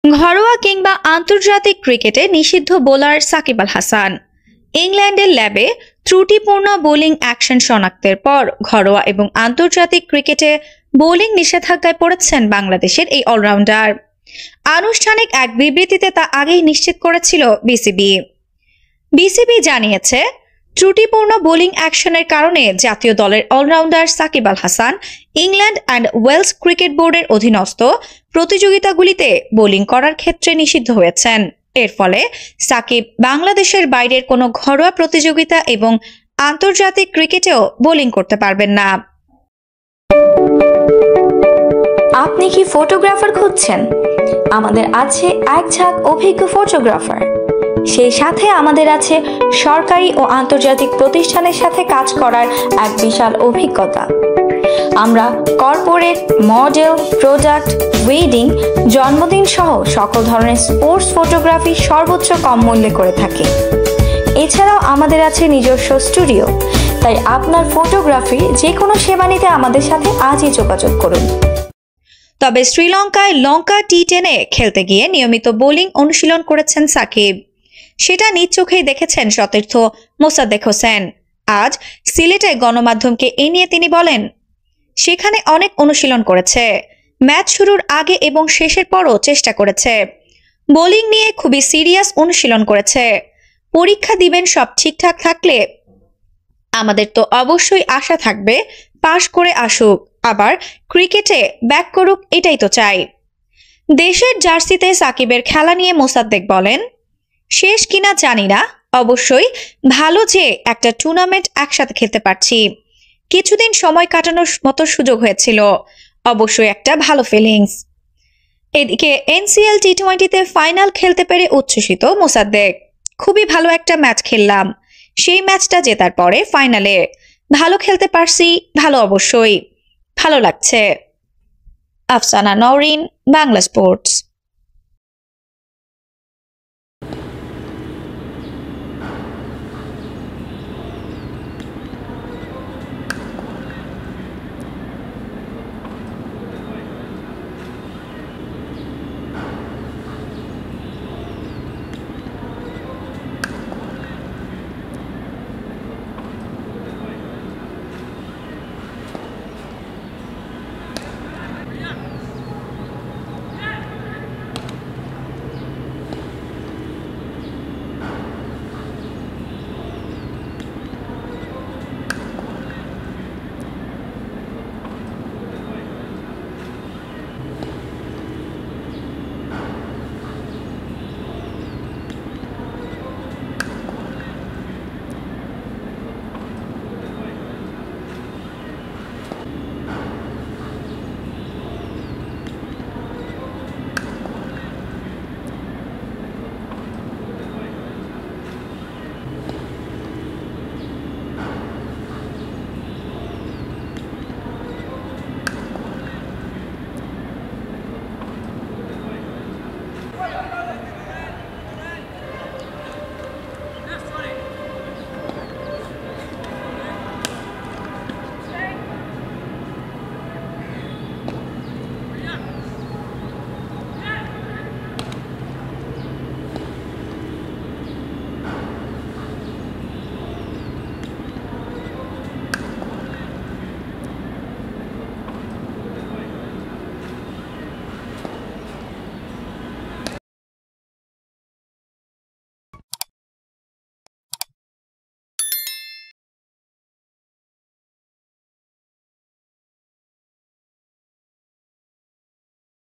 ঘরোয়া কিংবা আন্তর্জাতিক ক্রিকেটে নিষিদ্ধ বোলার সাকিব আল হাসান। ইংল্যান্ডের ল্যাবে ত্রুটিপূর্ণ বোলিং অ্যাকশন শনাক্তের পর ঘরোয়া এবং আন্তর্জাতিক ক্রিকেটে বোলিং নিষেধাজ্ঞায় পড়েছেন বাংলাদেশের এই অলরাউন্ডার। আনুষ্ঠানিক এক বিবৃতিতে তা আগেই নিশ্চিত করেছিল বিসিবি জানিয়েছে, ত্রুটিপূর্ণ বোলিং অ্যাকশনের কারণে জাতীয় দলের allrounder Shakib Al Hasan England and Wales cricket বোর্ডের অধীনস্থ প্রতিযোগিতাগুলিতে বোলিং করার ক্ষেত্রে নিষিদ্ধ হয়েছেন। এর ফলে সাকিব বাংলাদেশের বাইরের কোনো ঘরোয়া প্রতিযোগিতা এবং আন্তর্জাতিক ক্রিকেটেও বোলিং করতে পারবেন না। আপনি কি ফটোগ্রাফার খুঁজছেন? আমাদের আছে এক ঝাঁক অভিজ্ঞ ফটোগ্রাফার। সেই সাথে আমাদের আছে সরকারি ও আন্তর্জাতিক প্রতিষ্ঠানের সাথে কাজ করার এক বিশাল অভিজ্ঞতা। আমরা কর্পোরেট, মডেল, প্রোডাক্ট, ওয়েডিং, জন্মদিন সহ সকল ধরনের স্পোর্টস ফটোগ্রাফি সর্বোচ্চ কম মূল্যে করে থাকি। এছাড়াও আমাদের আছে নিজস্ব স্টুডিও। তাই আপনার ফটোগ্রাফির যে কোনো সেবা নিতে আমাদের সাথে আজই যোগাযোগ করুন। তবে শ্রীলঙ্কায় লঙ্কা টি10-এ খেলতে গিয়ে নিয়মিত বোলিং অনুশীলন করেছেন সাকিব। সেটা নিজ চোখেই দেখেছেন সতীর্থ মোসাদ্দেক হোসেন। আজ সিলেটে গণমাধ্যমকে এ নিয়ে তিনি বলেন, সেখানে অনেক অনুশীলন করেছে, ম্যাচ শুরুর আগে এবং শেষের পরও চেষ্টা করেছে, বোলিং নিয়ে খুবই সিরিয়াস অনুশীলন করেছে। পরীক্ষা দিবেন, সব ঠিকঠাক থাকলে আমাদের তো অবশ্যই আশা থাকবে পাশ করে আসুক, আবার ক্রিকেটে ব্যাক করুক, এটাই তো চাই। দেশের জার্সিতে সাকিবের খেলা নিয়ে মোসাদ্দেক বলেন, শেষ কিনা জানি না, অবশ্যই ভালো যে একটা টুর্নামেন্ট একসাথে খেলতে পারছি, কিছুদিন সময় কাটানোর মতো সুযোগ হয়েছিল, অবশ্যই একটা ভালো ফিলিংস। এদিকে এনসিএল টি20-তে ফাইনাল খেলতে পেরে উচ্ছ্বসিত মোসাদ্দেক। খুবই ভালো একটা ম্যাচ খেললাম, সেই ম্যাচটা জেতার পরে ফাইনালে ভালো খেলতে পারছি, ভালো, অবশ্যই ভালো লাগছে। আফসানা নওরিন, বাংলা স্পোর্টস।